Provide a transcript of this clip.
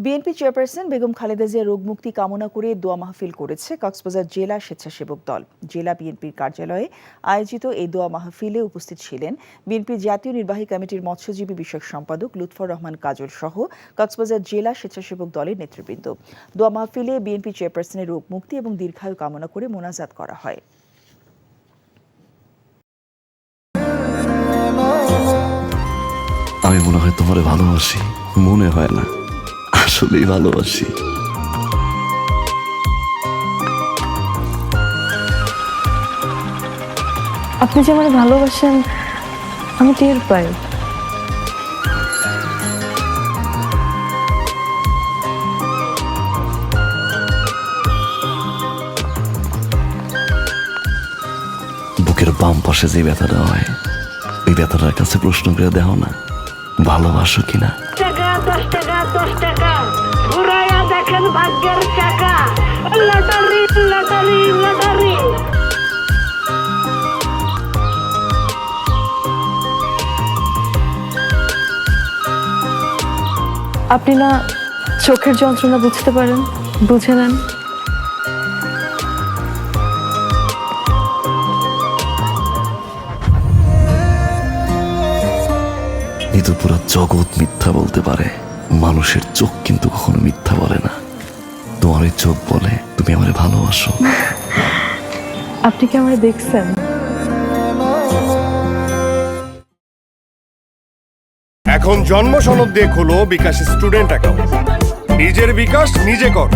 BNP chairperson Begum Khaleda জিয়ার রোগমুক্তি কামনা করে দোয়া মাহফিল করেছে কক্সবাজার জেলা স্বেচ্ছাসেবক দল। জেলা বিএনপির কার্যালয়ে আয়োজিত এই দোয়া মাহফিলে উপস্থিত ছিলেন বিএনপির জাতীয় নির্বাহী কমিটির মৎস্যজীবী বিষয়ক সম্পাদক লুৎফর রহমান কাজল সহ কক্সবাজার জেলা স্বেচ্ছাসেবক দলের নেতৃবৃন্দ। দোয়া মাহফিলে বিএনপি চেয়ারপারসনের রোগমুক্তি এবং দীর্ঘায়ু কামনা করে মোনাজাত করা হয়। আমি মনে হয় তোমারে ভালোবাসি, মনে হয় না, আসলেই ভালোবাসি। আপনি যে আমাকে ভালোবাসেন আমি টের পাই। বুকের বাম পাশে যে ব্যথাটা হয়, ওই ব্যথাটার কাছে প্রশ্ন করে দেখো না, ভালোবাসো কিনা। টাকা 10 টাকা 10 টাকা ঘুরাইয়া দেখেন ভাগ্যের চাকা। Lottery lottery lottery. আপনি না চোখের যন্ত্রণা বুঝতে পারেন, বুঝে নেন। কিন্তু পুরো জগৎ মিথ্যা বলতে পারে, মানুষের চোখ কিন্তু কখনো মিথ্যা বলে না। তোমার ওই চোখ বলে তুমি আমারে ভালোবাসো। আপনি কি আমাকে দেখছেন? এখন জন্ম সনদ দিয়ে খোলো বিকাশ স্টুডেন্ট অ্যাকাউন্ট। নিজের বিকাশ নিজে কর।